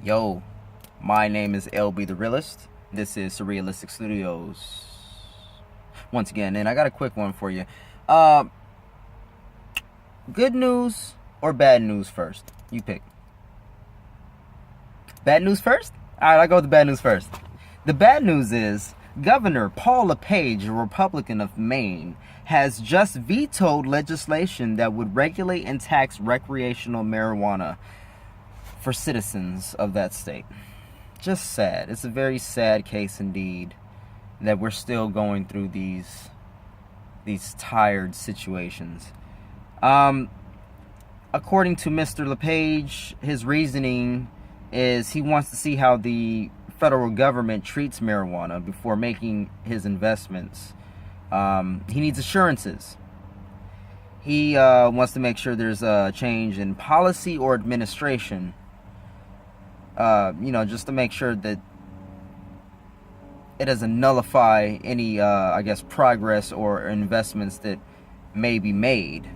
Yo, my name is LB the Realist. This is Surrealistic Studios. Once again, and I got a quick one for you. Good news or bad news first? You pick. Bad news first? Alright, I'll go with the bad news first. The bad news is Governor Paul LePage, a Republican of Maine, has just vetoed legislation that would regulate and tax recreational marijuana for citizens of that state. Just sad. It's a very sad case indeed that we're still going through these tired situations. According to Mr. LePage, his reasoning is he wants to see how the federal government treats marijuana before making his investments. He needs assurances. He wants to make sure there's a change in policy or administration. Just to make sure that it doesn't nullify any, progress or investments that may be made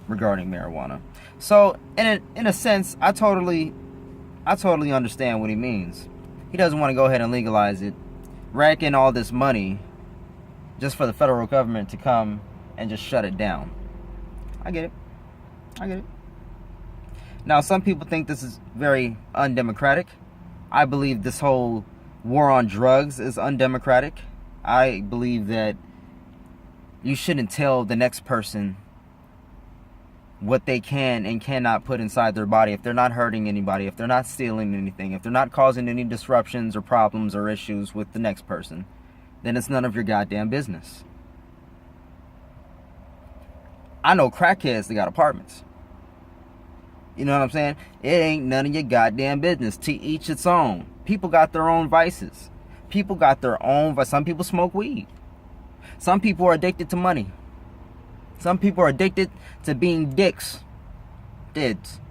regarding marijuana. So, in a sense, I totally understand what he means. He doesn't want to go ahead and legalize it, rack in all this money just for the federal government to come and just shut it down. I get it. Now, some people think this is very undemocratic. I believe this whole war on drugs is undemocratic. I believe that you shouldn't tell the next person what they can and cannot put inside their body if they're not hurting anybody, if they're not stealing anything, if they're not causing any disruptions or problems or issues with the next person, then it's none of your goddamn business. I know crackheads that got apartments. You know what I'm saying? It ain't none of your goddamn business. To each its own. People got their own vices. Some people smoke weed. Some people are addicted to money. Some people are addicted to being dicks. Dids.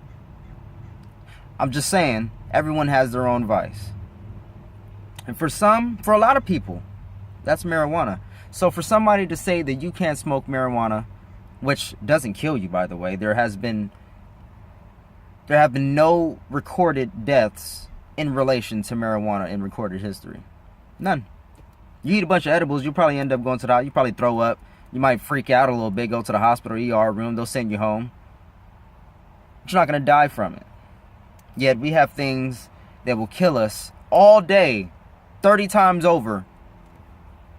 I'm just saying, everyone has their own vice. And for a lot of people, that's marijuana. So for somebody to say that you can't smoke marijuana, which doesn't kill you, by the way, there have been no recorded deaths in relation to marijuana in recorded history. None. You eat a bunch of edibles, you'll probably end up you probably throw up. You might freak out a little bit, go to the hospital, ER room, they'll send you home. But you're not going to die from it. Yet we have things that will kill us all day, 30 times over.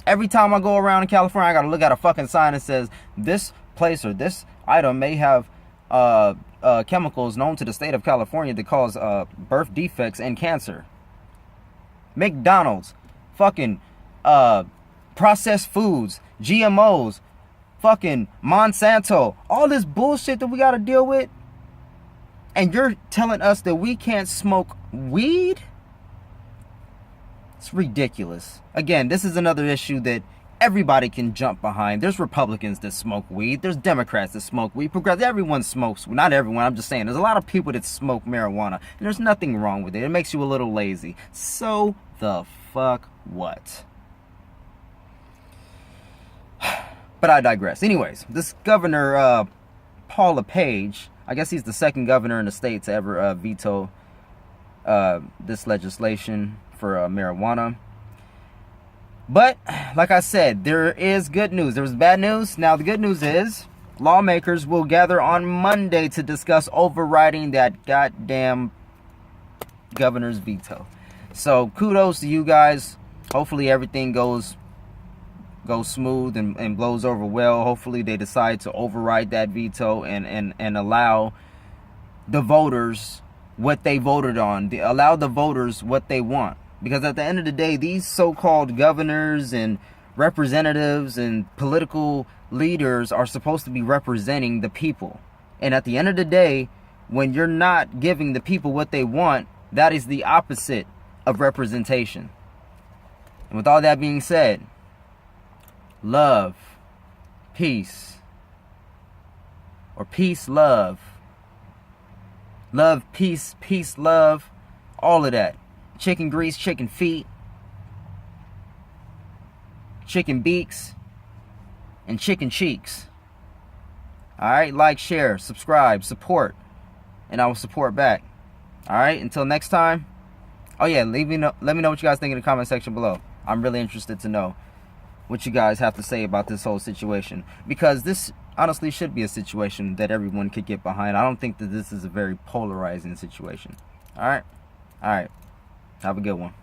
Every time I go around in California, I got to look at a fucking sign that says, this place or this item may have chemicals known to the state of California that cause birth defects and cancer. McDonald's, fucking processed foods, GMOs, fucking Monsanto, all this bullshit that we got to deal with. And you're telling us that we can't smoke weed? It's ridiculous. Again, this is another issue that everybody can jump behind. There's Republicans that smoke weed. There's Democrats that smoke weed. Everyone smokes. Not everyone, I'm just saying. There's a lot of people that smoke marijuana. And there's nothing wrong with it. It makes you a little lazy. So the fuck what? But I digress. Anyways, this Governor Paul LePage, I guess he's the second governor in the state to ever veto this legislation for marijuana. But, like I said, there is good news. There was bad news. Now, the good news is lawmakers will gather on Monday to discuss overriding that goddamn governor's veto. So, kudos to you guys. Hopefully, everything goes smooth and blows over well. Hopefully, they decide to override that veto and allow the voters what they voted on. Allow the voters what they want. Because at the end of the day, these so-called governors and representatives and political leaders are supposed to be representing the people. And at the end of the day, when you're not giving the people what they want, that is the opposite of representation. And with all that being said, love, peace, or peace, love, peace, love, all of that. Chicken grease, chicken feet, chicken beaks, and chicken cheeks. Alright, like, share, subscribe, support, and I will support back. All right, until next time. Oh yeah, let me know what you guys think in the comment section below. I'm really interested to know what you guys have to say about this whole situation, because this honestly should be a situation that everyone could get behind. I don't think that this is a very polarizing situation. All right, have a good one.